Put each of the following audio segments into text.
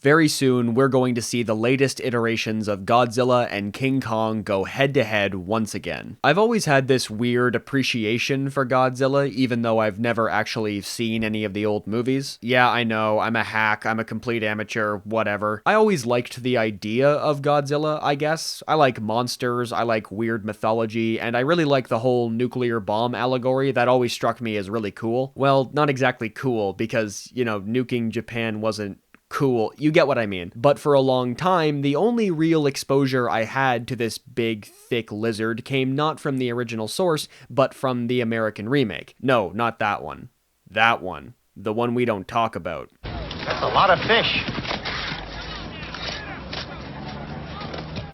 Very soon, we're going to see the latest iterations of Godzilla and King Kong go head-to-head once again. I've always had this weird appreciation for Godzilla, even though I've never actually seen any of the old movies. Yeah, I know, I'm a hack, I'm a complete amateur, whatever. I always liked the idea of Godzilla, I guess. I like monsters, I like weird mythology, and I really like the whole nuclear bomb allegory. That always struck me as really cool. Well, not exactly cool, because, you know, nuking Japan wasn't cool. You get what I mean. But for a long time, the only real exposure I had to this big, thick lizard came not from the original source, but from the American remake. No, not that one. That one. The one we don't talk about. That's a lot of fish.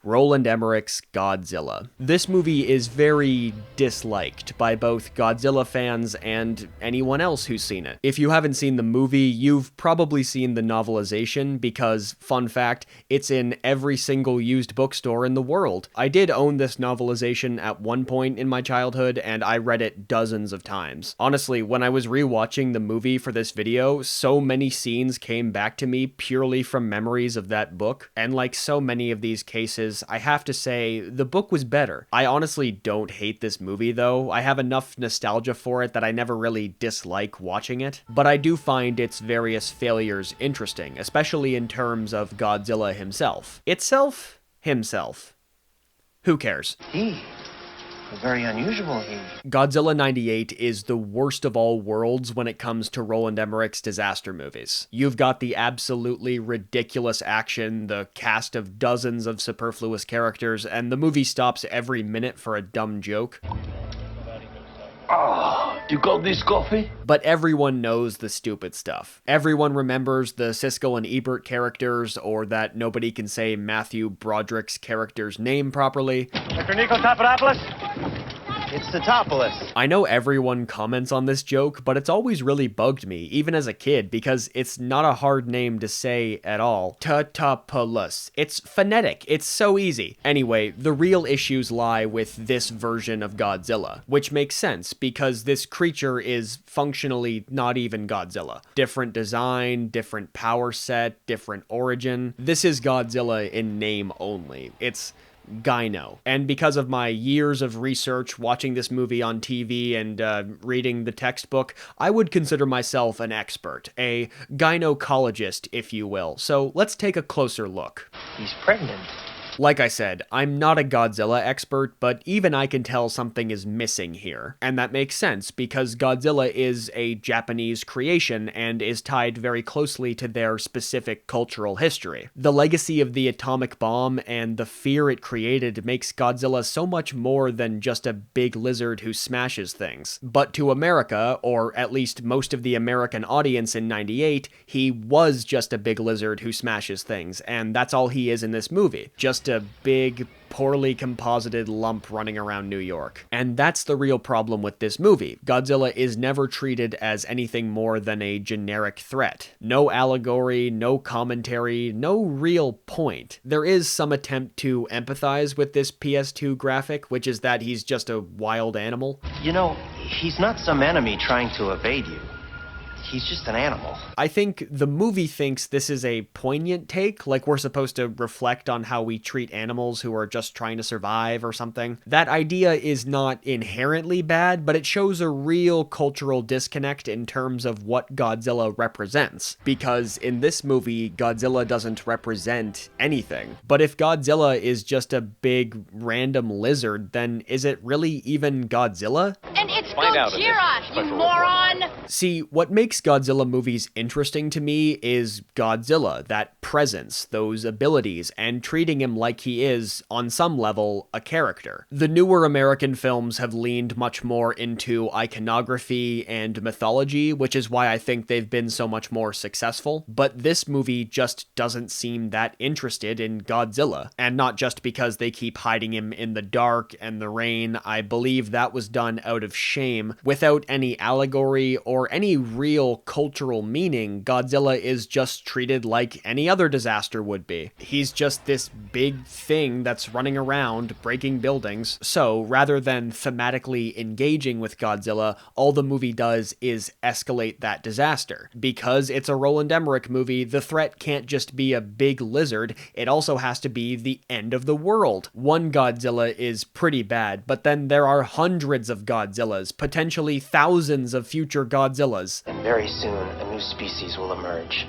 Roland Emmerich's Godzilla. This movie is very disliked by both Godzilla fans and anyone else who's seen it. If you haven't seen the movie, you've probably seen the novelization because, fun fact, it's in every single used bookstore in the world. I did own this novelization at one point in my childhood, and I read it dozens of times. Honestly, when I was rewatching the movie for this video, so many scenes came back to me purely from memories of that book, and like so many of these cases, I have to say, the book was better. I honestly don't hate this movie though. I have enough nostalgia for it that I never really dislike watching it, but I do find its various failures interesting, especially in terms of Godzilla himself. Himself. Who cares? A very unusual Godzilla 98 is the worst of all worlds when it comes to Roland Emmerich's disaster movies. You've got the absolutely ridiculous action, the cast of dozens of superfluous characters, and the movie stops every minute for a dumb joke. You got this coffee? But everyone knows the stupid stuff. Everyone remembers the Siskel and Ebert characters, or that nobody can say Matthew Broderick's character's name properly. Dr. Nico Papadopoulos? It's Totopoulos. I know everyone comments on this joke, but it's always really bugged me, even as a kid, because it's not a hard name to say at all. Totopoulos. It's phonetic. It's so easy. Anyway, the real issues lie with this version of Godzilla, which makes sense because this creature is functionally not even Godzilla. Different design, different power set, different origin. This is Godzilla in name only. It's G.I.N.O. And because of my years of research, watching this movie on TV and reading the textbook, I would consider myself an expert, a gynecologist, if you will. So let's take a closer look. He's pregnant. Like I said, I'm not a Godzilla expert, but even I can tell something is missing here. And that makes sense, because Godzilla is a Japanese creation and is tied very closely to their specific cultural history. The legacy of the atomic bomb and the fear it created makes Godzilla so much more than just a big lizard who smashes things. But to America, or at least most of the American audience in '98, he was just a big lizard who smashes things, and that's all he is in this movie. Just a big, poorly composited lump running around New York. And that's the real problem with this movie. Godzilla is never treated as anything more than a generic threat. No allegory, no commentary, no real point. There is some attempt to empathize with this PS2 graphic, which is that he's just a wild animal. You know, he's not some enemy trying to evade you. He's just an animal. I think the movie thinks this is a poignant take, like we're supposed to reflect on how we treat animals who are just trying to survive or something. That idea is not inherently bad, but it shows a real cultural disconnect in terms of what Godzilla represents. Because in this movie, Godzilla doesn't represent anything. But if Godzilla is just a big random lizard, then is it really even Godzilla? And it's Gojira, you moron! See, what makes Godzilla movies interesting to me is Godzilla, that presence, those abilities, and treating him like he is, on some level, a character. The newer American films have leaned much more into iconography and mythology, which is why I think they've been so much more successful, but this movie just doesn't seem that interested in Godzilla, and not just because they keep hiding him in the dark and the rain. I believe that was done out of shame name, without any allegory or any real cultural meaning, Godzilla is just treated like any other disaster would be. He's just this big thing that's running around, breaking buildings. So, rather than thematically engaging with Godzilla, all the movie does is escalate that disaster. Because it's a Roland Emmerich movie, the threat can't just be a big lizard, it also has to be the end of the world. One Godzilla is pretty bad, but then there are hundreds of Godzillas, potentially thousands of future Godzillas. And very soon, a new species will emerge.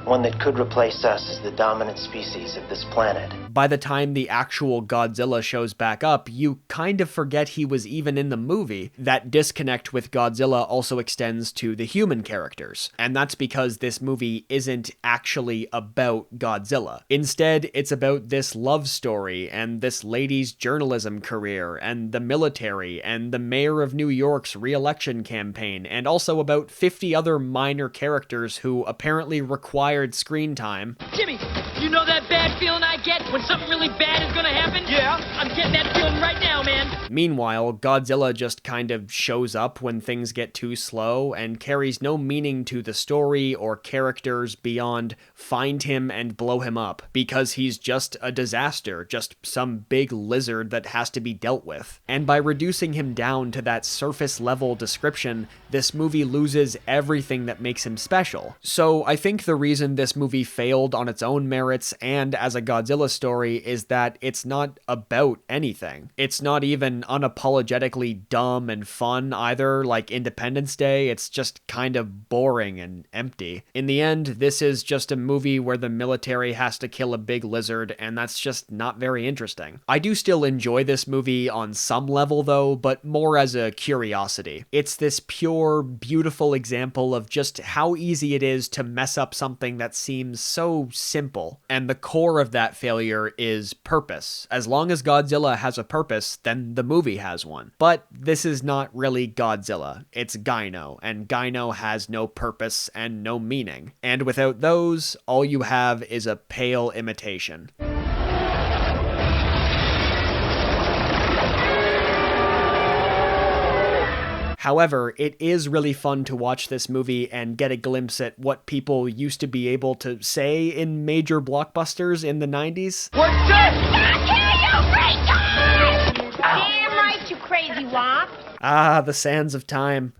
One that could replace us as the dominant species of this planet. By the time the actual Godzilla shows back up, you kind of forget he was even in the movie. That disconnect with Godzilla also extends to the human characters, and that's because this movie isn't actually about Godzilla. Instead, it's about this love story, and this lady's journalism career, and the military, and the mayor of New York's re-election campaign, and also about 50 other minor characters who apparently required screen time. Jimmy, you know that bad feeling I get when something really bad is gonna happen? Yeah. I'm getting that feeling right now, man. Meanwhile, Godzilla just kind of shows up when things get too slow and carries no meaning to the story or characters beyond find him and blow him up, because he's just a disaster, just some big lizard that has to be dealt with. And by reducing him down to that surface level description, this movie loses everything that makes him special. So I think the reason this movie failed on its own merits and as a Godzilla story is that it's not about anything. It's not even unapologetically dumb and fun either, like Independence Day. It's just kind of boring and empty. In the end, this is just a movie where the military has to kill a big lizard, and that's just not very interesting. I do still enjoy this movie on some level though, but more as a curiosity. It's this pure, beautiful example of just how easy it is to mess up something that seems so simple. And the core of that failure is purpose. As long as Godzilla has a purpose, then the movie has one. But this is not really Godzilla. It's G.I.N.O, and G.I.N.O has no purpose and no meaning. And without those, all you have is a pale imitation. However, it is really fun to watch this movie and get a glimpse at what people used to be able to say in major blockbusters in the 90s. We're just not here, you freak! Damn right, you crazy wop! Ah, the sands of time.